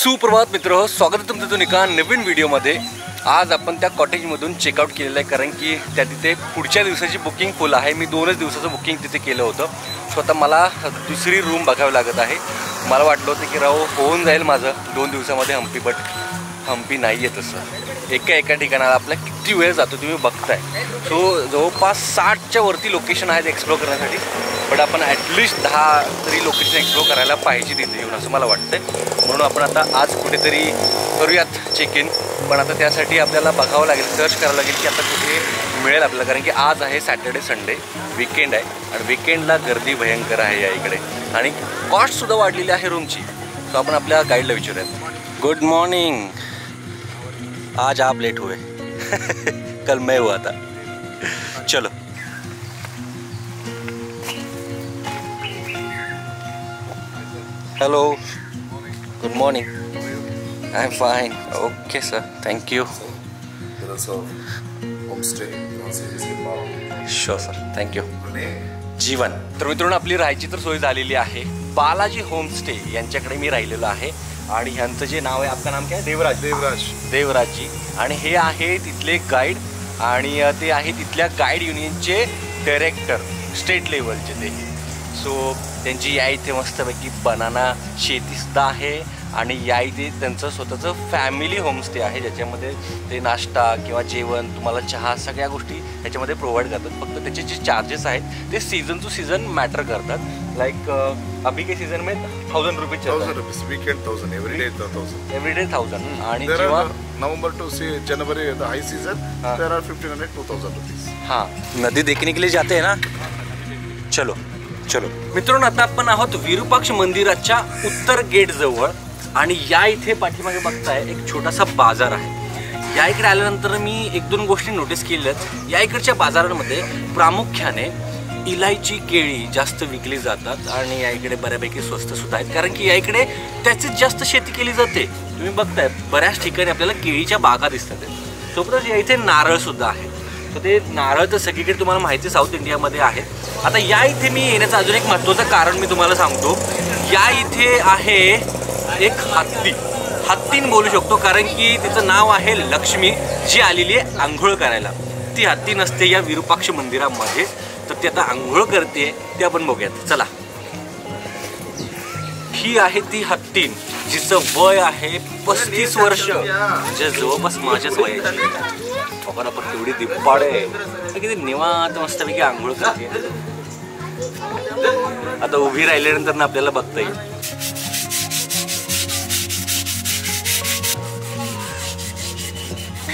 सुप्रभात मित्र, स्वागत आहे तुमचं एका नवीन व्हिडिओमध्ये। आज आपण त्या कॉटेजमधून चेकआउट केलेलं आहे, कारण की त्या तिथे पुढच्या दिवसाची बुकिंग फुल आहे। मी 2च दिवसाचं बुकिंग तिथे केलं होतं। स्वतः मला दुसरी रूम बघावी लागत आहे। मला वाटलं होतं की राव होऊन जाईल माझं 2 दिवसामध्ये हम्पी, बट हम्पी नाही आहे तसं। एका ठिकाणाला आपला किती वेळ जातो तुम्ही बघताय। सो जवळपास 60च्या वरती लोकेशन आहेत एक्सप्लोर करण्यासाठी, बट आपण ॲटलिस्ट 10 तरी लोकेशन एक्सप्लोर करायला पाहिजे तिथे येऊन, असं मला वाटतंय। म्हणून आपण आता आज कुठेतरी करूयात चेक इन, पण आता त्यासाठी आपल्याला बघावं लागेल, सर्च करावं लागेल की आता कुठे मिळेल आपल्याला, कारण की आज आहे सॅटर्डे संडे, वीकेंड आहे आणि वीकेंडला गर्दी भयंकर आहे या इकडे आणि कॉस्टसुद्धा वाढलेली आहे रूमची। सो आपण आपल्या गाईडला विचारूयात। Good morning. आज आप लेट हुए कल मैं हुआ था। चलो hello, good morning. I am fine. Okay sir, thank you. Sure sir, thank you. जीवन तर मित्रांनो, आपली राहायची तर सोय झालेली आहे। बालाजी होमस्टे यांच्याकडे मी राहिलेलो आहे आणि ह्यांचं जे नाव आहे, आपलं नाम काय? देवराजजी। आणि हे आहे तिथले गाईड आणि ते आहे तिथल्या गाईड युनियनचे डायरेक्टर, स्टेट लेवलचे ते। सो त्यांची या इथे मस्तपैकी बनाना शेतीसुद्धा आहे आणि या इथे त्यांचं स्वतःचं फॅमिली होमस्टे आहे, ज्याच्यामध्ये ते नाश्ता किंवा जेवण, तुम्हाला चहा, सगळ्या गोष्टी ह्याच्यामध्ये प्रोव्हाइड करतात। फक्त त्याचे जे चार्जेस आहेत ते सीझन टू सीझन मॅटर करतात। लाइक अभी के सीजन में 1000 rupees, 1000 rupees, weekend 1000, everyday 1000, everyday 1000। आणि जेव्हा November to January the high season there are 1500 2000 rupees. हाँ, नदी देखने के लिए जाते हैं ना। चलो चलो मित्रांनो, आता आपण आहोत विरूपाक्ष मंदिराच्या उत्तर गेट जवळ आणि या इथे पाठीमागे बघताय एक छोटासा बाजार आहे। या इकडे आल्यानंतर मी 1-2 गोष्टी नोटीस केल्यात। या इकडच्या बाजारांमध्ये प्रामुख्याने इलायची, केळी जास्त विकली जातात आणि या इकडे बऱ्यापैकी स्वस्त सुद्धा आहेत, कारण की या इकडे त्याचीच जास्त शेती केली जाते। तुम्ही बघताय बऱ्याच ठिकाणी आपल्याला केळीच्या बागा दिसतात। सोबतच या इथे नारळ सुद्धा आहे। तर ते नारळ तर सगळीकडे तुम्हाला माहिती साऊथ इंडियामध्ये आहेत। आता या इथे मी येण्याचं अजून एक महत्त्वाचं कारण मी तुम्हाला सांगतो। या इथे आहे एक हत्तीन बोलू शकतो, कारण की तिचं नाव आहे लक्ष्मी, जी आलेली आहे आंघोळ करायला। ती हत्ती नसते या विरूपाक्ष मंदिरामध्ये, तर ती आता आंघोळ करते, ते आपण बघूयात। चला, ही आहे ती हत्तीन, जिचं वय आहे 35 वर्ष, म्हणजे जवळपास माझ्याच वयाची। आपण तेवढी दिप्पाड आहे, किती निवांत मस्तपैकी आंघोळ करते। आता उभी राहिल्यानंतर ना आपल्याला बघता येईल।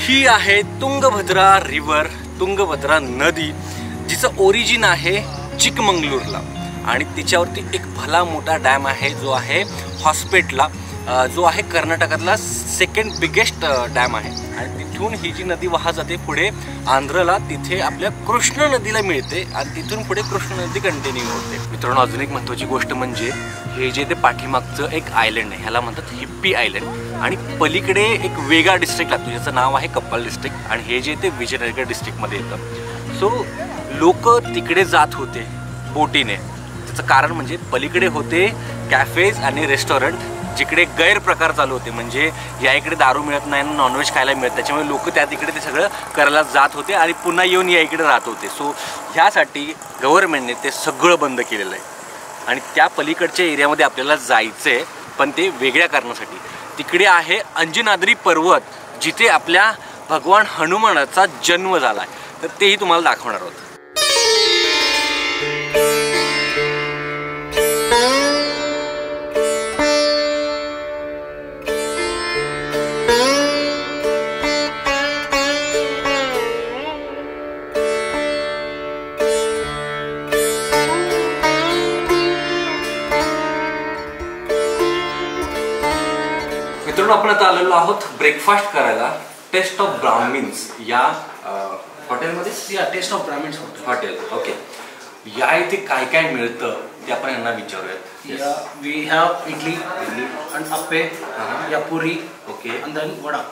ही आहे तुंगभद्रा रिव्हर, तुंगभद्रा नदी, जिचं ओरिजिन आहे चिकमंगळूरला आणि तिच्यावरती एक भला मोठा डॅम आहे, जो आहे हॉस्पेटला, जो आहे कर्नाटकातला 2nd बिगेस्ट डॅम आहे। आणि तिथून ही जी नदी वाहत जाते पुढे आंध्रला, तिथे आपल्या कृष्ण नदीला मिळते आणि तिथून पुढे कृष्ण नदी कंटिन्यू होते। मित्रांनो, अजून एक महत्त्वाची गोष्ट म्हणजे हे जे ते पाठीमागचं एक आयलंड आहे, ह्याला म्हणतात हिप्पी आयलंड, आणि पलीकडे एक वेगळा डिस्ट्रिक्ट लागतो, ज्याचं नाव आहे कप्पल डिस्ट्रिक्ट, आणि हे जे ते विजयनगर डिस्ट्रिक्टमध्ये येतं। सो लोक तिकडे जात होते बोटीने, त्याचं कारण म्हणजे पलीकडे होते कॅफेज आणि रेस्टॉरंट, जिकडे गैरप्रकार चालू होते, म्हणजे या इकडे दारू मिळत नाही, नॉनव्हेज खायला मिळत, त्याच्यामुळे लोक त्या तिकडे ते सगळं करायला जात होते आणि पुन्हा येऊन या इकडे राहत होते। सो ह्यासाठी गव्हर्नमेंटने ते सगळं बंद केलेलं आहे आणि त्या पलीकडच्या एरियामध्ये आपल्याला जायचं आहे, पण ते वेगळ्या कारणासाठी। तिकडे आहे अंजनाद्री पर्वत, जिथे आपल्या भगवान हनुमानाचा जन्म झाला आहे, तर तेही तुम्हाला दाखवणार आहोत। मित्रांनो, आपण आता आलेलो आहोत ब्रेकफास्ट करायला टेस्ट ऑफ ब्राह्मिन्स या हॉटेलमध्ये। या taste of Brahmins hotel, okay. या इथे काय काय मिळतं ते आपण यांना विचारूयात। वी हॅव इडली आणि अप्पे, या पुरी, ओके, आणि देन वडा।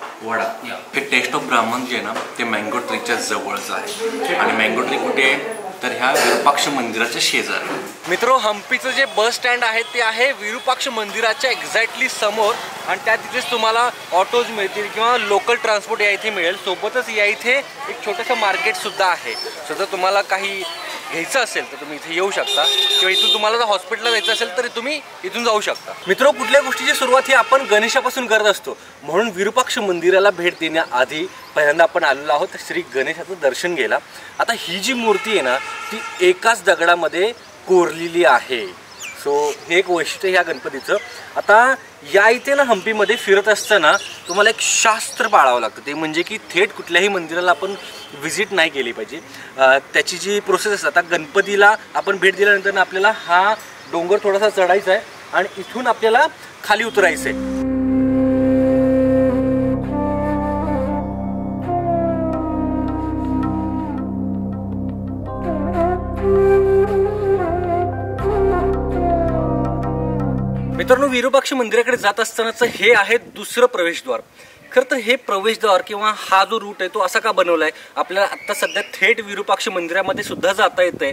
हे टेस्ट ऑफ ब्राह्मण जे आहे ना, ते मँगो ट्रीच्या जवळच आहे। आणि मँगो ट्री कुठे आहे? तर ह्या विरूपाक्ष मंदिराच्या शेजारी. मित्रो, हम्पीचं जे बस स्टँड आहे ते आहे विरूपाक्ष मंदिराच्या एक्झॅक्टली समोर आणि त्या तिथेच तुम्हाला ऑटोज मिळतील किंवा लोकल ट्रान्सपोर्ट या इथे मिळेल. सोबतच या इथे एक छोटंसं मार्केटसुद्धा आहे. सो जर तुम्हाला काही घ्यायचं असेल तर तुम्ही इथे येऊ शकता किंवा इथून तुम्हाला जर हॉस्पिटलला जायचं असेल तर तुम्ही इथून जाऊ शकता. मित्रो, कुठल्या गोष्टीची सुरुवात ही आपण गणेशापासून करत असतो, म्हणून विरूपाक्ष मंदिराला भेट देण्याआधी पहिल्यांदा आपण आलेलो आहोत श्री गणेशाचं दर्शन घ्यायला. आता ही जी मूर्ती आहे ना ती एकाच दगडामध्ये कोरलेली आहे. सो हे एक वैशिष्ट्य ह्या गणपतीचं. आता या इथे ना हम्पीमध्ये फिरत असताना तुम्हाला एक शास्त्र पाळावं लागतं, ते म्हणजे की थेट कुठल्याही मंदिराला आपण व्हिजिट नाही केली पाहिजे. त्याची जी प्रोसेस असते, आता गणपतीला आपण भेट दिल्यानंतर ना आपल्याला हा डोंगर थोडासा चढायचा आहे आणि इथून आपल्याला खाली उतरायचं आहे. मित्रांनो, विरूपाक्ष मंदिराकडे जात असतानाचं हे आहे दुसरं प्रवेशद्वार. खरं तर हे प्रवेशद्वार किंवा हा जो रूट आहे तो असा का बनवला आहे, आपल्याला आत्ता सध्या थेट विरूपाक्ष मंदिरामध्ये सुद्धा जाता येतंय.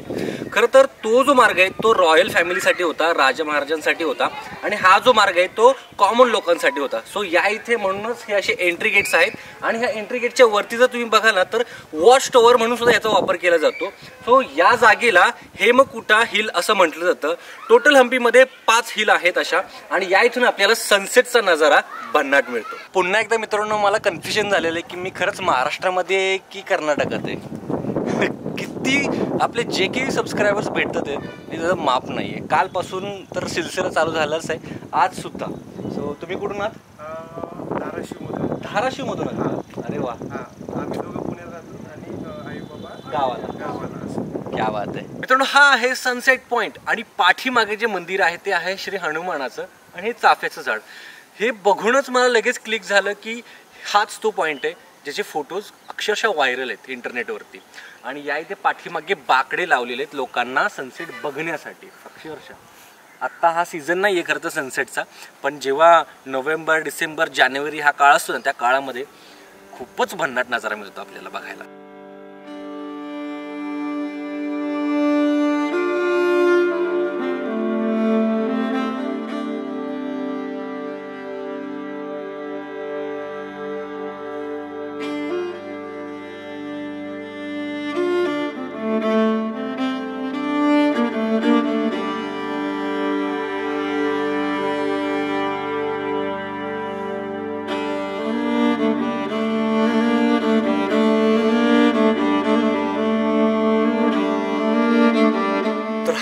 खरं तर तो जो मार्ग आहे तो रॉयल फॅमिलीसाठी होता, राजा महाराजांसाठी होता आणि हा जो मार्ग आहे तो कॉमन लोकांसाठी होता. सो या इथे म्हणूनच हे असे एंट्री गेट्स आहेत आणि ह्या एंट्री गेटच्या वरती जर तुम्ही बघाल ना तर वॉच टॉवर म्हणून सुद्धा याचा वापर केला जातो. सो या जागेला हेमकुटा हिल असं म्हटलं जातं. टोटल हम्पीमध्ये 5 हिल आहेत अशा आणि या इथून आपल्याला सनसेटचा नजारा भन्नाट मिळतो. पुन्हा एकदा मित्रांनो, मला कन्फ्युजन झालेलं आहे की मी खरंच महाराष्ट्रामध्ये की कर्नाटकात आहे. किती आपले जे काही सबस्क्रायबर्स भेटतात ते त्याचं माप नाही आहे. कालपासून तर सिलसिला चालू झालाच आहे, आज सुद्धा. सो तुम्ही कुठून आहात? धाराशिवमधून. धाराशिवमधून आहात? अरे वा. आम्ही दोघं पुण्यात राहतो आणि आई बाबा गावाला. क्या बात आहे. मित्रांनो, हा आहे सनसेट पॉइंट आणि पाठीमागे जे मंदिर आहे ते आहे श्री हनुमानाचं आणि हे चाफ्याचं झाड. हे बघूनच मला लगेच क्लिक झालं की हाच तो पॉइंट आहे ज्याचे फोटोज अक्षरशः व्हायरल आहेत इंटरनेटवरती. आणि या इथे पाठीमागे बाकडे लावलेले आहेत लोकांना सनसेट बघण्यासाठी. अक्षरशः आत्ता हा सीझन नाही आहे खरं तर सनसेटचा, पण जेव्हा नोव्हेंबर, डिसेंबर, जानेवारी हा काळ असतो ना त्या काळामध्ये खूपच भन्नाट नजारा मिळतो आपल्याला बघायला.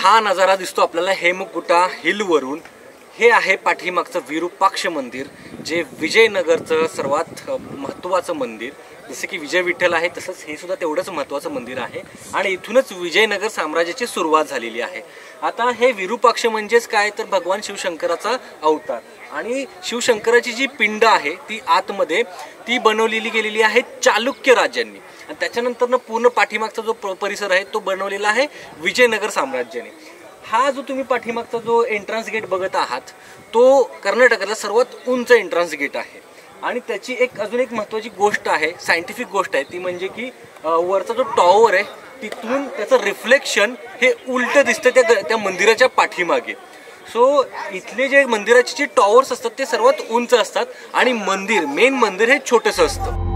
हा नजारा दिसतो आपल्याला हेमकुटा हिलवरून. हे आहे पाठीमागचं विरूपाक्ष मंदिर, जे विजयनगरचं सर्वात महत्त्वाचं मंदिर. जसं की विजय विठ्ठल आहे तसंच हे सुद्धा तेवढंच महत्त्वाचं मंदिर आहे आणि इथूनच विजयनगर साम्राज्याची सुरुवात झालेली आहे. आता हे विरूपाक्ष म्हणजेच काय तर भगवान शिवशंकराचा अवतार आणि शिवशंकराची जी पिंड आहे ती आतमध्ये ती बनवलेली गेलेली आहे चालुक्य राज्यांनी आणि त्याच्यानंतर पूर्ण पाठीमागचा जो परिसर आहे तो बनवलेला आहे विजयनगर साम्राज्याने. हा जो तुम्ही पाठीमागचा जो एंट्रन्स गेट बघत आहात तो कर्नाटकातला सर्वात उंच एंट्रन्स गेट आहे आणि त्याची अजून एक महत्त्वाची गोष्ट आहे, सायंटिफिक गोष्ट आहे, ती म्हणजे की वरचा जो टॉवर आहे तिथून त्याचं रिफ्लेक्शन हे उलटं दिसतं त्या मंदिराच्या पाठीमागे. सो इथले जे मंदिराचे जे टॉवर्स असतात ते सर्वात उंच असतात आणि मेन मंदिर हे छोटंसं असतं.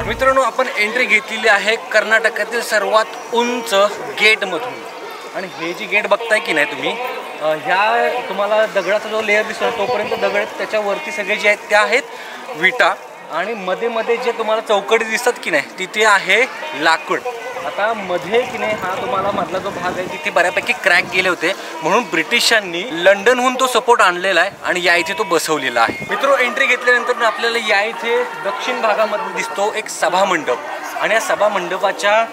मित्रांनो, आपण एंट्री घेतलेली आहे कर्नाटकातील सर्वात उंच गेटमधून आणि हे जी गेट बघताय की नाही तुम्ही, ह्या तुम्हाला दगडाचा जो लेअर दिसतो तोपर्यंत दगड आहेत, त्याच्यावरती सगळे जे आहेत त्या आहेत विटा आणि मध्ये जे तुम्हाला चौकटी दिसतात की नाही तिथे आहे लाकूड. आता मध्ये की नाही हा तुम्हाला मधला जो भाग आहे तिथे बऱ्यापैकी क्रॅक गेले होते म्हणून ब्रिटिशांनी लंडनहून तो सपोर्ट आणलेला आहे आणि या इथे तो बसवलेला आहे. मित्रो, एंट्री घेतल्यानंतर आपल्याला या इथे दक्षिण भागामध्ये दिसतो एक सभामंडप आणि या सभामंडपाच्या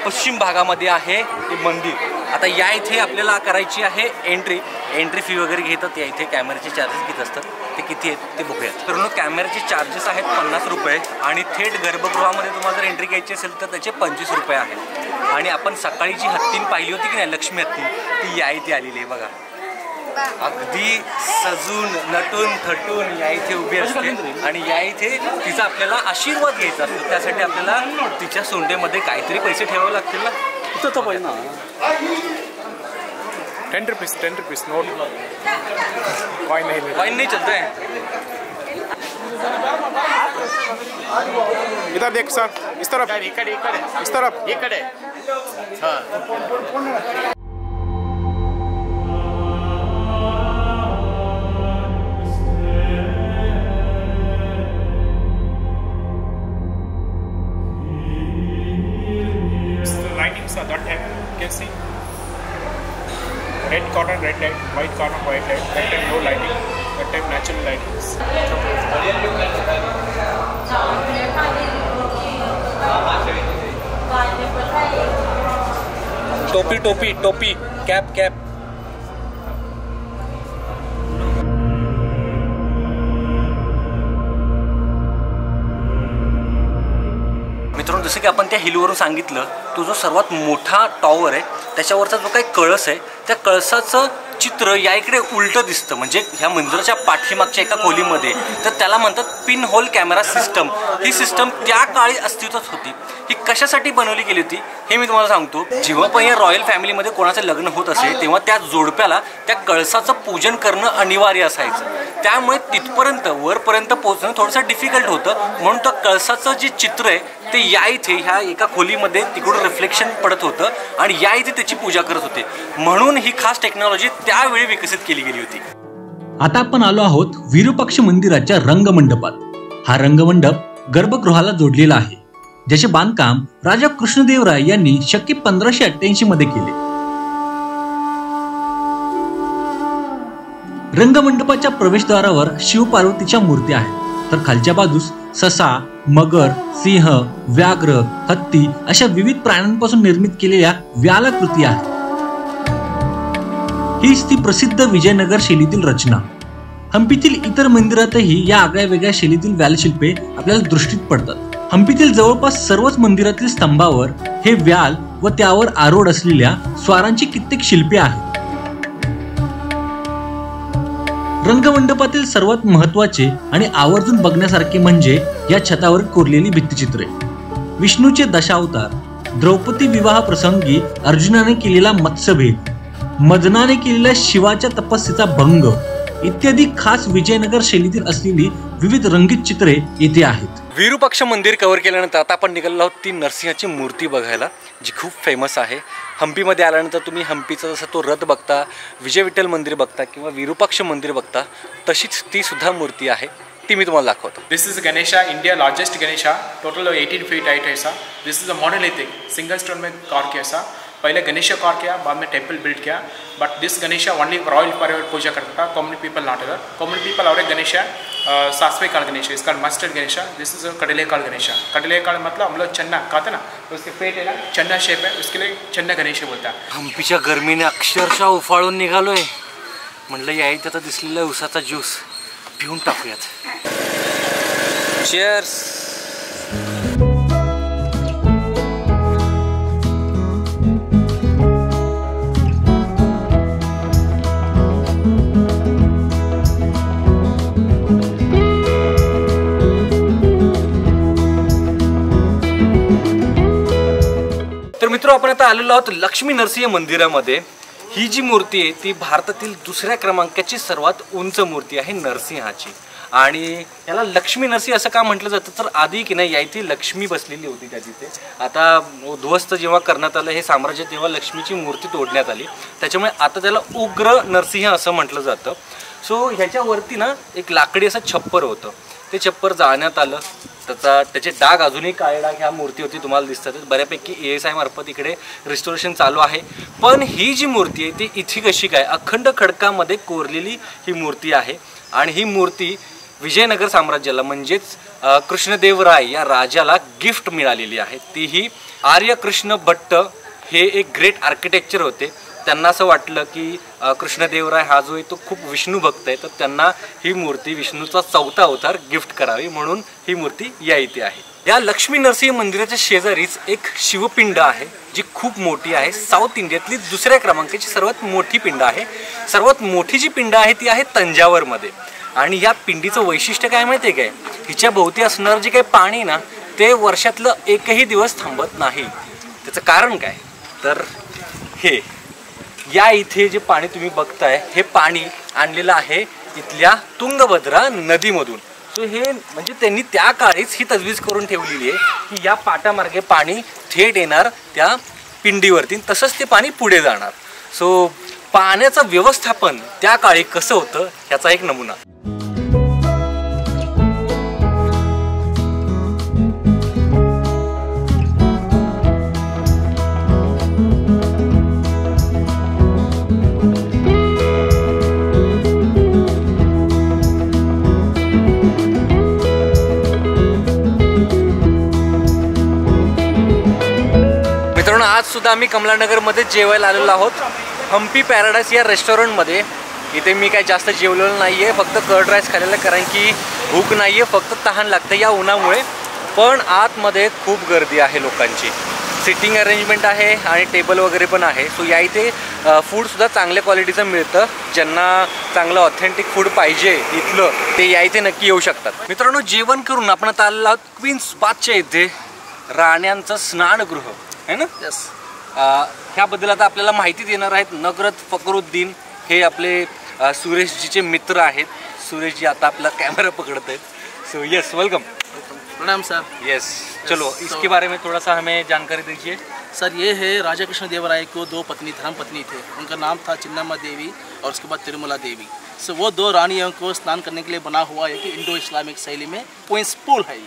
पश्चिम भागामध्ये आहे हे मंदिर. आता या इथे आपल्याला करायची आहे एंट्री फी वगैरे घेतात या इथे. कॅमेऱ्याचे चार्जेस किती असतात ते किती आहेत ते बघूयात. तर कॅमेऱ्याचे चार्जेस आहेत 50 रुपये आणि थेट गर्भगृहामध्ये तुम्हाला जर एंट्री घ्यायची असेल तर त्याचे 25 रुपये आहेत. आणि आपण सकाळी जी हत्तीन पाहिली होती की नाही, लक्ष्मी हत्तीन, ती या इथे आलेली आहे बघा. अगदी सजून नटून थटून या इथे उभी असते आणि या इथे तिचा आपल्याला आशीर्वाद घ्यायचा असतो. त्यासाठी आपल्याला तिच्या सोंडेमध्ये काहीतरी पैसे ठेवावे लागतील ना. तो पाहिजे ना. 10 रुपीस नोट. कॉइन नहीं चलता है. इधर देख सर, इस तरफ, इस तरफ. Lightings are that time you can see red corner red light, white corner white light. That time no lighting, that time natural lightings. टोपी कॅप. मित्रांनो, जसं की आपण त्या हिलवरून सांगितलं, तो जो सर्वात मोठा टॉवर आहे त्याच्यावरचा जो काही कळस आहे त्या कळसाचं चित्र या इकडे उलटं दिसतं. म्हणजे ह्या मंदिराच्या पाठीमागच्या एका खोलीमध्ये. तर त्याला म्हणतात पिन होल कॅमेरा सिस्टम. ही सिस्टम त्या काळी अस्तित्वात होती. ही कशासाठी बनवली गेली होती हे मी तुम्हाला सांगतो. जेव्हा पण या रॉयल फॅमिलीमध्ये कोणाचं लग्न होत असेल तेव्हा त्या जोडप्याला त्या कळसाचं पूजन करणं अनिवार्य असायचं. त्यामुळे तिथपर्यंत वरपर्यंत पोहोचणं थोडंसं डिफिकल्ट होतं. म्हणून त्या कळसाचं जे चित्र आहे ते या इथे ह्या एका खोलीमध्ये तिकडून रिफ्लेक्शन पडत होतं आणि या इथे त्याची पूजा करत होते. म्हणून ही खास टेक्नॉलॉजी त्यावेळी विकसित केली गेली होती. आता आपण आलो आहोत विरूपाक्ष मंदिराच्या रंगमंडपात. हा रंगमंडप गर्भगृहाला जोडलेला आहे, ज्याचे बांधकाम राजा कृष्णदेवराय यांनी शके 1588 मध्ये केले. रंगमंडपाच्या प्रवेशद्वारावर शिवपार्वतीच्या मूर्ती आहेत, तर खालच्या बाजूस ससा, मगर, सिंह, व्याघ्र, हत्ती अशा विविध प्राण्यांपासून निर्मित केलेल्या व्यालाकृती आहेत. हीच ती प्रसिद्ध विजयनगर शैलीतील रचना. हंपीतील इतर मंदिरातही या आगळ्या वेगळ्या शैलीतील व्यालशिल्पे आपल्याला दृष्टीत पडतात. हंपीतील जवळपास सर्वच मंदिरातील स्तंभावर हे व्याल व त्यावर आरूढ असलेल्या स्वारांची कित्येक शिल्पे आहेत. रंगमंडपातील सर्वात महत्वाचे आणि आवर्जून बघण्यासारखे म्हणजे या छतावर कोरलेली भित्तिचित्रे. विष्णूचे दशावतार, द्रौपदी विवाह प्रसंगी अर्जुनाने केलेला मत्स्यभेद, मदनाने केलेल्या शिवाच्या तपस्येचा भंग इत्यादी खास विजयनगर शैलीतील असलेली विविध रंगीत चित्रे येथे आहेत. विरूपाक्ष मंदिर कव्हर केल्यानंतर आता आपण निघालो आहोत ती नरसिंहाची मूर्ती बघायला, जी खूप फेमस आहे. हंपीमध्ये आल्यानंतर तुम्ही हंपीचा जसा तो रथ बघता, विजय विठ्ठल मंदिर बघता किंवा विरूपाक्ष मंदिर बघता, तशीच ती सुद्धा मूर्ती आहे. ती मी तुम्हाला दाखवतो. This is Ganesha, India largest Ganesha, total 18 feet height है. This is a monolithic, single stone में कार्व किया सा. पहले गणेशा कार्व किया, बाद में टेम्पल बिल्ड किया. But this Ganesha only royal परिवार पूजा करता था, common people not other. Common people और एक गणेशा सासवे काल गणेशा, इसका मस्टर्ड गणेशा. दिस इज कटले काल गणेशा. कटले काल मतलब हम लोग चन्ना कहते ना, तो उसके पेट है ना चन्ना शेप है, उसके लिए चन्ना गणेशा बोलता है. हंपीच्या गर्मीने अक्षरशः उफाळून निघालोय. म्हणलं यायचं आता दिसलेला उसाचा ज्यूस पिऊन टाकूयात. चीयर्स. तर मित्र, आपण आता आलेलो आहोत लक्ष्मी नरसिंह मंदिरामध्ये. ही जी मूर्ती आहे ती भारतातील दुसऱ्या क्रमांकाची सर्वात उंच मूर्ती आहे नरसिंहाची. आणि याला लक्ष्मी नरसिंह असं का म्हटलं जातं, तर आधी की नाही या इथे लक्ष्मी बसलेली होती त्या तिथे. आता उद्ध्वस्त जेव्हा करण्यात आलं हे साम्राज्य तेव्हा लक्ष्मीची मूर्ती तोडण्यात आली, त्याच्यामुळे आता त्याला उग्र नरसिंह असं म्हटलं जातं. सो ह्याच्यावरती ना एक लाकडी असं छप्पर होतं, ते छप्पर जाळण्यात आलं. त्याचे डाग अजूनही काळे डाग ह्या मूर्तीवरती तुम्हाला दिसतात. बऱ्यापैकी ASI मार्फत इकडे रिस्टोरेशन चालू आहे. पण ही जी मूर्ती आहे ती इथे कशी काय अखंड खडकामध्ये कोरलेली ही मूर्ती आहे. आणि ही मूर्ती विजयनगर साम्राज्याला म्हणजेच कृष्णदेवराय या राजाला गिफ्ट मिळालेली आहे. तीही आर्य कृष्ण भट्ट हे एक ग्रेट आर्किटेक्चर होते. त्यांना असं वाटलं की कृष्णदेवराय हा जो आहे तो खूप विष्णू भक्त आहे, तर त्यांना ही मूर्ती विष्णूचा 4था अवतार गिफ्ट करावी म्हणून ही मूर्ती या इथे आहे. या लक्ष्मी नरसिंह मंदिराच्या शेजारीच एक शिवपिंड आहे जी खूप मोठी आहे. साऊथ इंडियातली दुसऱ्या क्रमांकाची सर्वात मोठी पिंड आहे. सर्वात मोठी जी पिंड आहे ती आहे तंजावरमध्ये. आणि या पिंडीचं वैशिष्ट्य काय माहिती आहे काय, हिच्या भोवती असणारं जे काही पाणी ना ते वर्षातलं एकही दिवस थांबत नाही. त्याचं कारण काय तर हे या इथे जे पाणी तुम्ही बघताय हे पाणी आणलेलं आहे इथल्या तुंगभद्रा नदीमधून. सो हे म्हणजे त्यांनी त्या काळीच ही तजवीज करून ठेवलेली आहे की या पाटामार्गे पाणी थेट येणार त्या पिंडीवरती, तसंच ते पाणी पुढे जाणार. सो पाण्याचं व्यवस्थापन त्या काळी कसं होतं ह्याचा एक नमुना. आज सुद्धा आम्ही कमलानगरमध्ये जेवायला आलेलो आहोत हम्पी पॅराडाईस या रेस्टॉरंटमध्ये. इथे मी काही जास्त जेवलेलं नाही आहे, फक्त कर्ड राईस खाल्लेलं, कारण की भूक नाही आहे, फक्त तहान लागते या उन्हामुळे. पण आतमध्ये खूप गर्दी आहे लोकांची. सिटिंग अरेंजमेंट आहे आणि टेबल वगैरे पण आहे. सो या इथे फूडसुद्धा चांगल्या क्वालिटीचं मिळतं. ज्यांना चांगलं ऑथेंटिक फूड पाहिजे इथलं ते या इथे नक्की येऊ शकतात. मित्रांनो, जेवण करून आपण आता आलेलो आहोत क्वीन्स बाथच्या इथे, राण्यांचं स्नानगृह है ना. यस. ह्याबद्दल आता आपल्याला माहिती देणार आहेत नगरत फकरुद्दीन. हे आपले सुरेशजीचे मित्र आहेत. सुरेशजी आता आपला कैमरा पकड़ते हैं. So yes, welcome. प्रणाम सर. यस, चलो इसके बारे में थोड़ा सा हमें जानकारी दीजिए. सर ये है राजा कृष्ण देवराय को 2 पत्नी धर्म पत्नी थे. उनका नाम था चिन्नम्मा देवी और उसके बाद तिरुमला देवी. सो वो 2 रानियों को स्नान करने के लिए बना हुआ है कि इंडो इस्लामिक शैली में क्वींस पूल है.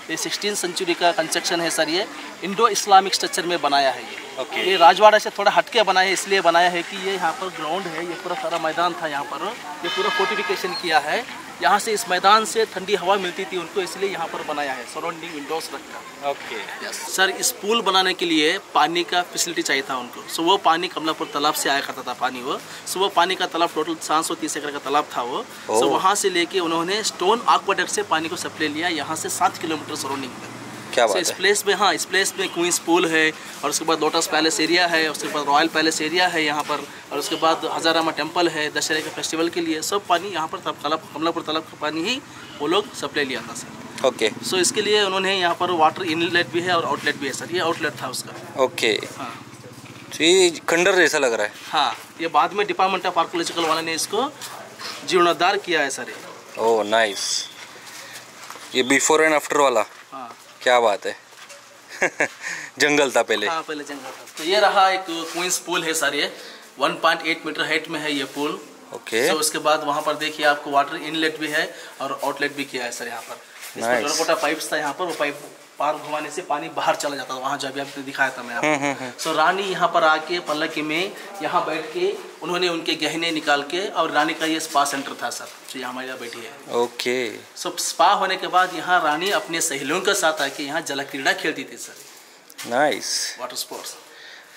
ये 16th सेंचुरी का कंस्ट्रक्शन है सर. ये इंडो इस्लामिक स्ट्रक्चर में बनाया है ये. ओके. ये राजवाड़ा से थोड़ा हटके बनाया है, इसलिए बनाया है कि ये यहाँ पर ग्राउंड है, ये पूरा सारा मैदान था यहाँ पर. ये पूरा फोर्टिफिकेशन किया है. यहाँ से इस मैदान से ठंडी हवा मिलती थी उनको, इसलिए यहाँ पर बनाया है सराउंडिंग विंडोज रखकर. ओके. Yes sir. इस पुल बनाने के लिए पानी का फैसिलिटी चाहिए था उनको. सो वो पानी कमलापुर तालाब से आया करता था पानी वो. सो वो पानी का तालाब टोटल 730 एकड़ का तालाब था वो. सो वहाँ से लेके उन्होंने स्टोन एक्वाडक्ट से पानी को सप्लाई लिया यहाँ से 7 किलोमीटर सराउंडिंग में. क्या बात इस है. प्लेस में, हाँ, इस प्लेस में क्वींस पूल है और उसके बाद लोटस पैलेस एरिया है, उसके बाद रॉयल पैलेस एरिया है यहाँ पर, और उसके बाद हजारामा टेम्पल है दशहरे के फेस्टिवल के लिए. सब पानी यहाँ पर तालाब, कमलापुर तालाब का पानी ही वो लोग सप्लाई लिया था सर. ओके. सो इसके लिए उन्होंने यहाँ पर वाटर इनलेट भी है और आउटलेट भी है सर. ये आउटलेट था उसका. ओके. हाँ. ये खंडर जैसा लग रहा है. हाँ, ये बाद में डिपार्टमेंट ऑफ आर्कोलॉजिकल वाले ने इसको जीर्णोद्धार किया है सर. Oh nice. ये बिफोर एंड आफ्टर वाला. हाँ. क्या बात है. जंगल था पहले. हाँ, पहले जंगल था. तो ये रहा एक क्वींस पूल है सर. ये 1.8 मीटर हाइट में है ये पूल. ओके. तो उसके बाद वहाँ पर देखिए आपको वाटर इनलेट भी है और आउटलेट भी किया है सर यहाँ पर. इसमें Nice. छोटा पाइप्स था यहाँ पर, वो पाइप पार घुमाने से पानी बाहर चला जाता था. वहाँ जब आपने दिखाया था मैं आपको. सो रानी यहाँ पर आके पल्लकी में यहाँ बैठ के उन्होंने उनके गहने निकाल के, और रानी का ये स्पा सेंटर था सर जो यहाँ हमारे यहाँ बैठी है. ओके. सो स्पा होने के बाद यहाँ रानी अपने सहेलियों के साथ आके यहाँ जल क्रीड़ा खेलती थी सर. नाइस. Water sports.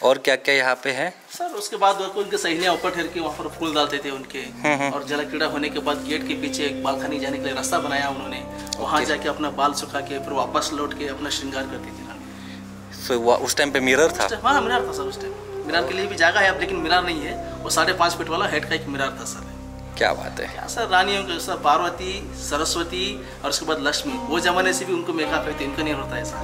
और क्या क्या यहाँ पे है. सर उसके बाद उनके सहेलियाँ ऊपर ठहर के वहाँ पर फूल डालते थे उनके. और जल क्रीड़ा होने के बाद गेट के पीछे एक बालकनी जाने के लिए रास्ता बनाया उन्होंने. वहाँ जाके अपना बाल सुखा के फिर वापस लौट के अपना श्रृंगार करती थी रानी. सो उस टाइम पे मिरर था. हाँ, मिनार था सर उस टाइम. मिनार के लिए भी जगह है अब, लेकिन मिनार नहीं है. वो 5.5 फीट वाला हेड का एक मिनार था सर. क्या बात है. क्या सर, रानियों के सर पार्वती, सरस्वती और उसके बाद लक्ष्मी, वो जमाने से भी उनको मेकअप है, इनका नहीं होता ऐसा.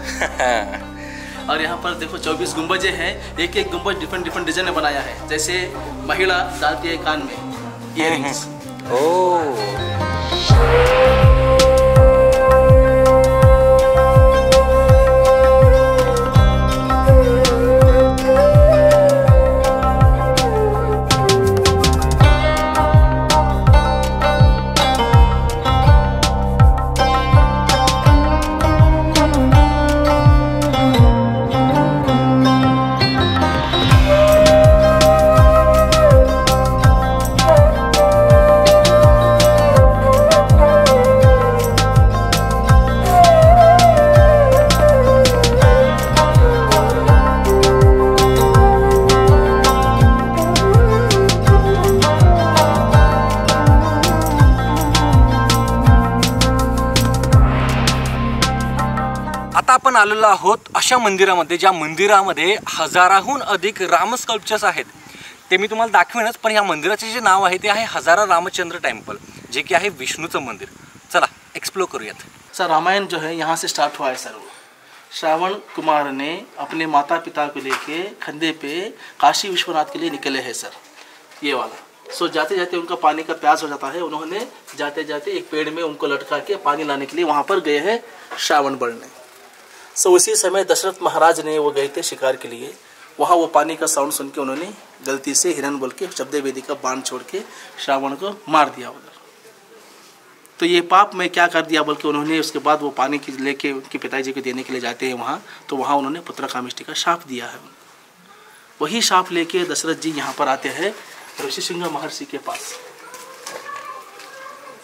और यहाँ पर देखो 24 गुंबजें हैं. एक एक गुंबज डिफरेंट डिजाइन में बनाया है. जैसे महिला डालती है कान में इयररिंग्स. ओह. आपण आलेलो आहोत अशा मंदिरामध्ये, ज्या मंदिरामध्ये हजाराहून अधिक राम स्कल्पचर्स आहेत. ते मी तुम्हाला दाखवेनच, पण ह्या मंदिराचे जे नाव आहे ते आहे हजारा रामचंद्र टेम्पल, जे की आहे विष्णूचं मंदिर. चला एक्सप्लोर करूयात. सर रामायण जो है यहाँ से स्टार्ट हुआ है सर. वो श्रावण कुमार ने अपने माता पिता को लेके कंधे पे काशी विश्वनाथ के लिए निकले हैं सर, ये वाला. सो जाते जाते उनका पानी का प्यास हो जाता है, उन्होंने जाते जाते एक पेड़ में उनको लटका के पानी लाने के लिए वहाँ पर गए हैं श्रावण बढ़ने. सो उसी समय दशरथ महाराज ने वो गए थे शिकार के लिए. वहाँ वो पानी का साउंड सुन के उन्होंने गलती से हिरन बोल के शब्द वेदी का बाण छोड़ के श्रावण को मार दिया उधर. तो ये पाप मैं क्या कर दिया बोल के उन्होंने उसके बाद वो पानी की लेके उनके पिताजी को देने के लिए जाते हैं वहाँ, तो वहाँ उन्होंने पुत्रकामेष्टि का शाप दिया है. वही शाप लेके दशरथ जी यहाँ पर आते हैं ऋषिशृंग महर्षि के पास.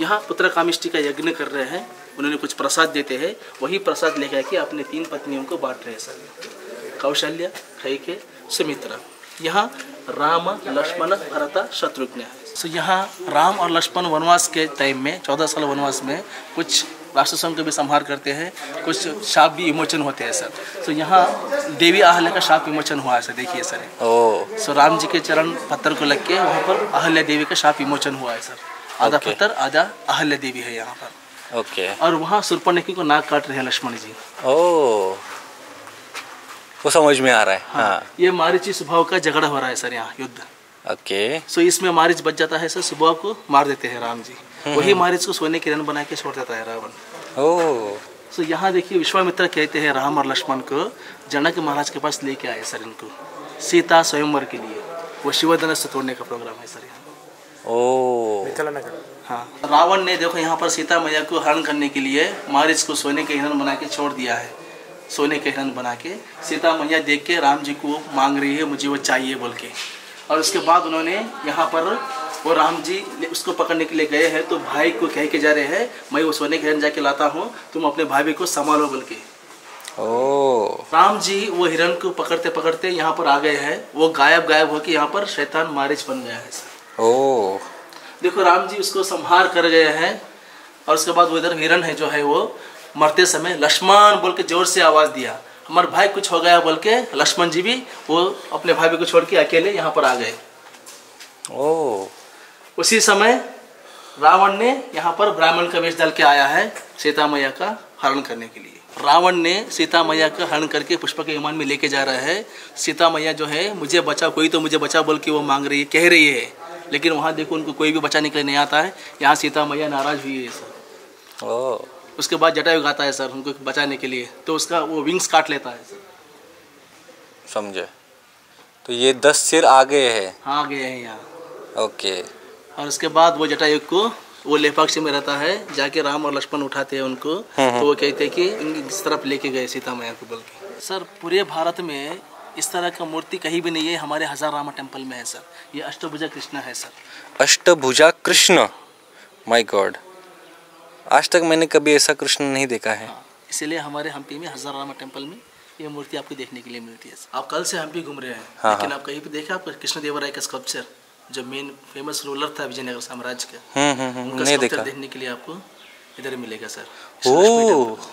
यहाँ पुत्रकामेष्टि का यज्ञ कर रहे हैं. उन्होंने कुछ प्रसाद देते हैं, वही प्रसाद लेकर के अपने 3 पत्नियों को बांट रहे हैं सर, कौशल्या, कैकेयी, सुमित्रा. यहाँ राम लक्ष्मण भरत शत्रुघ्न है. सो यहाँ राम और लक्ष्मण वनवास के टाइम में 14 साल वनवास में कुछ राक्षसों को भी संहार करते हैं, कुछ शाप भी विमोचन होते हैं सर. तो यहाँ देवी अहल्या का शाप विमोचन हुआ है सर, देखिए सर. सो राम जी के चरण पत्थर को लग के वहाँ पर अहल्या देवी का शाप विमोचन हुआ है सर. आधा पत्थर आधा अहल्या देवी है यहाँ पर. ओके. और वहाँ शूर्पणखी को नाक काट रहे हैं लक्ष्मण जी. ओ, वो समझ में आ रहा है. हाँ. ये मारीची स्वभाव का झगड़ा हो रहा है सर यहाँ, युद्ध. ओके. सो इसमें मारीच बच जाता है सर, सुबह को मार देते हैं राम जी. वही मारीच को सोने की रन बना के छोड़ देता है रावण. ओह. सो यहाँ देखिए विश्वामित्र कहते हैं राम और लक्ष्मण को जनक महाराज के पास लेके आए सर इनको सीता स्वयंवर के लिए. वो शिवधनुष तोड़ने का प्रोग्राम है सर यहाँ. ओह. हाँ, रावण ने देखो यहाँ पर सीता मैया को हरण करने के लिए मारीच को सोने के हिरण बना के छोड़ दिया है. सोने के हिरण बना के सीता मैया देख के राम जी को मांग रही है मुझे वो चाहिए बोल के. और उसके बाद उन्होंने यहाँ पर वो राम जी उसको पकड़ने के लिए गए हैं, तो भाई को कह के जा रहे हैं मैं वो सोने के हिरण जाके लाता हूँ, तुम अपने भाभी को संभालो बोल के. ओह. राम जी वो हिरण को पकड़ते पकड़ते यहाँ पर आ गए हैं. वो गायब होके यहाँ पर शैतान मारीच बन गया है सर. ओह. देखो राम जी उसको संहार कर गए हैं. और उसके बाद वो इधर हिरण है जो है वो मरते समय लक्ष्मण बोल के जोर से आवाज दिया, हमारे भाई कुछ हो गया बोल के. लक्ष्मण जी भी वो अपने भाई को छोड़ के अकेले यहाँ पर आ गए. ओह. उसी समय रावण ने यहाँ पर ब्राह्मण का वेश डाल के आया है सीता मैया का हरण करने के लिए. रावण ने सीता मैया का हरण करके पुष्पक विमान में लेके जा रहा है. सीता मैया जो है मुझे बचा, कोई तो मुझे बचा बोल के वो मांग रही है, कह रही है, लेकिन वहाँ देखो उनको कोई भी बचाने के लिए नहीं आता है. यहाँ सीता मैया नाराज हुई है सर. ओह. उसके बाद जटायु गाता है सर उनको बचाने के लिए, तो उसका वो विंग्स काट लेता है सर. समझे. तो ये 10 सिर आ गए हैं. हाँ गए हैं यहाँ. ओके. और उसके बाद वो जटायु को वो लेपाक्षी में रहता है, जाके राम और लक्ष्मण उठाते हैं उनको. तो वो कहते हैं कि इस तरफ लेके गए सीता मैया को बोल के. सर पूरे भारत में इस तरह का मूर्ति कहीं भी नहीं है, हमारे हजारामा टेम्पल में है सर. ये अष्टभुजा कृष्ण है सर. अष्टभुजा कृष्ण. माय गॉड, आज तक मैंने कभी ऐसा कृष्ण नहीं देखा है. हाँ, इसीलिए हमारे हम्पी में हजारामा टेम्पल में ये मूर्ति आपको देखने के लिए मिलती है. आप कल से हम्पी घूम रहे हैं. हाँ, लेकिन हाँ. आप कहीं पे देखा आपको कृष्णदेवराय का स्कल्पचर जो मेन फेमस रूलर था विजयनगर साम्राज्य का, उनका नहीं स्कल्पचर देखा. देखने के लिए आपको इधर मिलेगा सर. Oh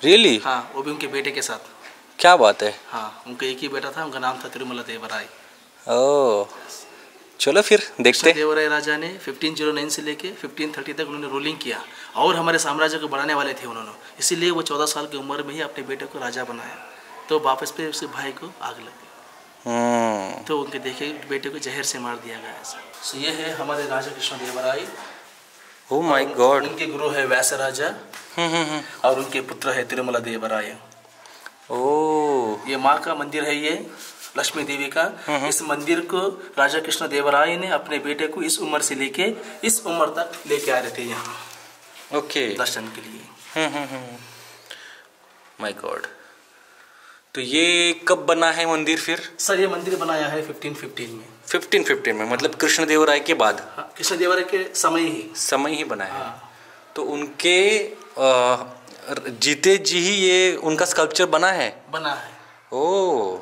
really. हाँ, वो भी उनके बेटे के साथ. क्या बात है. हाँ, उनका एक ही बेटा था, उनका नाम था तिरुमला देवराय. ओह, चलो फिर देखते. देवराय राजा ने 1509 से लेके 1530 तक उन्होंने रूलिंग किया और हमारे साम्राज्य को बढ़ाने वाले थे उन्होंने. इसीलिए वो 14 साल की उम्र में ही अपने बेटे को राजा बनाया. तो वापस पे उसके भाई को आग लग गई. तो उनके देखे बेटे को जहर से मार दिया गया. सो ये है हमारे राजा Krishna Devaraya. Oh my god. उनके गुरु है व्यास राजा और उनके पुत्र है तिरुमला देवराय. ओह. ये माँ का मंदिर है, ये लक्ष्मी देवी का. इस मंदिर को राजा कृष्ण देवराय ने अपने बेटे को इस उम्र से लेके इस उम्र तक लेके आ रहे थे यहाँ. ओके. दर्शन के लिए. माय गॉड. तो ये कब बना है मंदिर फिर? सर ये मंदिर बनाया है 1515 में. 1515 में, मतलब कृष्णदेवराय के बाद. हाँ, कृष्णदेवराय के समय ही बना है. हाँ. तो उनके जीते जी ही ये उनका स्कल्पचर बना है. ओह,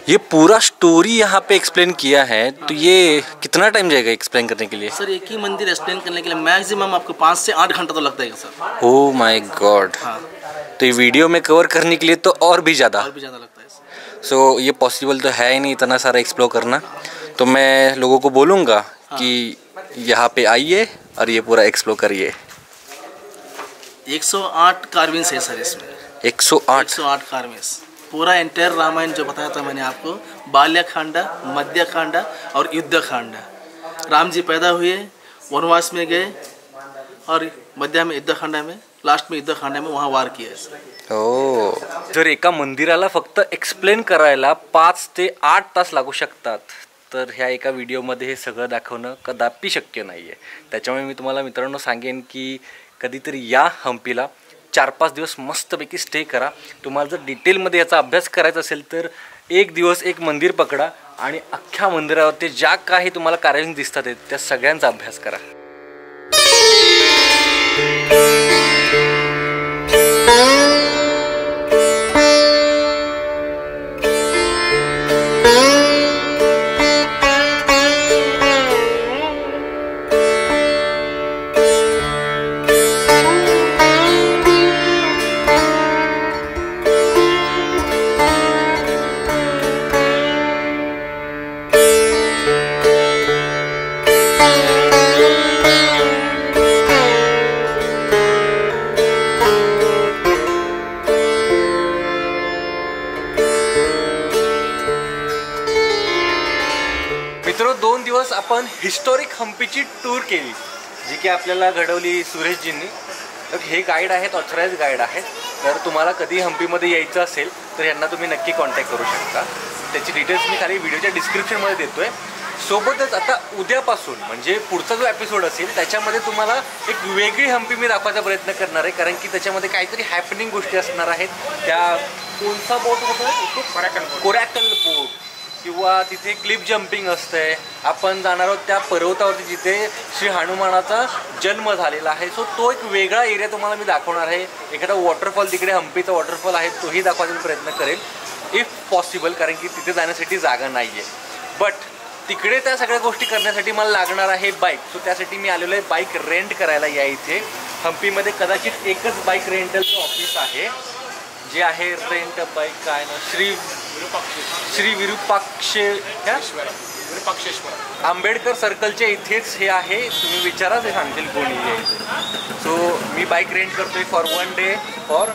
ये पूरा स्टोरी यहाँ पे एक्सप्लेन किया है. तो ये कितना टाइम जाएगा एक्सप्लेन करने के लिए? सर एक ही मंदिर एक्सप्लेन करने के लिए मैक्सिमम आपको 5 से 8 घंटा तो लगता है सर. Oh my God. हाँ. तो ये वीडियो में कवर करने के लिए तो और भी ज़्यादा लगता है। सो ये पॉसिबल तो है ही नहीं इतना सारा एक्सप्लोर करना। तो मैं लोगों को बोलूँगा कि यहाँ पे आइए और ये पूरा एक्सप्लोर करिए। 108 कार्विंग्स है सर इसमें। 108 कार्विंग्स, पूरा एंटायर रामायण जो बताया था मैंने आपको, बाल्यकांड, मध्यकांड और युद्धकांड। राम जी पैदा हुए, वनवास में गए और मध्य में युद्धकांड में, लास्ट में युद्धकांड में वहाँ वार किया। हो, जर एका मंदिराला फक्त एक्सप्लेन करायला 5 ते 8 तास लागू शकतात, तर ह्या एका व्हिडिओमध्ये हे सगळं दाखवणं कदापि शक्य नाही आहे। त्याच्यामुळे मी तुम्हाला मित्रांनो सांगेन की कधीतरी या हम्पीला 4-5 दिवस मस्तपैकी स्टे करा। तुम्हाला जर डिटेलमध्ये याचा अभ्यास करायचा असेल तर एक दिवस एक मंदिर पकडा आणि अख्ख्या मंदिरावरती ज्या काही तुम्हाला कार्यालय दिसतात त्या सगळ्यांचा अभ्यास करा। मित्रों 2 दिवस आपण हिस्टॉरिक हम्पीची टूर केली, जी की आपल्याला घडवली सुरेशजींनी। तर हे गाईड आहेत, ऑथराइज गाईड आहेत। तर तुम्हाला कधी हम्पीमध्ये यायचं असेल तर यांना तुम्ही नक्की कॉन्टॅक्ट करू शकता। त्याची डिटेल्स मी खाली व्हिडिओच्या डिस्क्रिप्शनमध्ये देतोय। सोबतच आता उद्यापासून म्हणजे पुढचा जो एपिसोड असेल त्याच्यामध्ये तुम्हाला एक वेगळी हम्पी मी दाखवायचा प्रयत्न करणार आहे, कारण की त्याच्यामध्ये काहीतरी हॅपनिंग गोष्टी असणार आहेत। त्या कोणता बोट होता, कोरॅकल बोट, किंवा तिथे क्लिप जंपिंग असतंय। आपण जाणार आहोत त्या पर्वतावरती जिथे श्री हनुमानाचा जन्म झालेला आहे। सो तो एक वेगळा एरिया तुम्हाला मी दाखवणार आहे। एखादा वॉटरफॉल, तिकडे हम्पीचा वॉटरफॉल आहे, तोही दाखवायचा प्रयत्न करेल इफ पॉसिबल, कारण की तिथे जाण्यासाठी जागा नाही आहे। बट तिकडे त्या सगळ्या गोष्टी करण्यासाठी मला लागणार आहे बाईक। सो त्यासाठी मी आलेलो आहे बाईक रेंट करायला या इथे हम्पीमध्ये। कदाचित एकच बाईक रेंटलचं ऑफिस आहे, जे आहे रेंट बाईक काय ना श्री विरूपाक्षेश्वर आंबेडकर सर्कलच्या इथेच हे आहे। तुम्ही विचारा, ते सांगतील कोणी आहे। सो मी बाईक रेंट करतोय फॉर 1 डे फॉर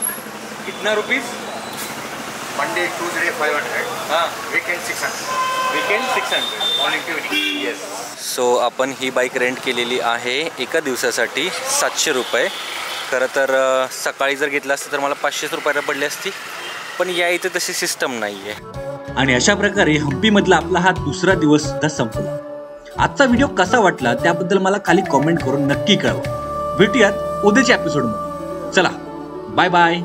कितना रुपीज? Monday, Tuesday 500, हां, weekend 600, only activity. Yes. So आपण ही बाईक रेंट केलेली आहे एका दिवसासाठी 700 रुपये। खरं तर सकाळी जर घेतलं असतं तर मला 500 रुपयाला पडली असती, पण या इथे तशी सिस्टम नाही आहे। आणि अशा प्रकारे हम्पीमधला आपला हा दुसरा दिवस सुद्धा संपला। आजचा व्हिडिओ कसा वाटला त्याबद्दल मला खाली कॉमेंट करून नक्की कळवा। भेटूयात उद्याच्या एपिसोडमध्ये। चला, बाय बाय।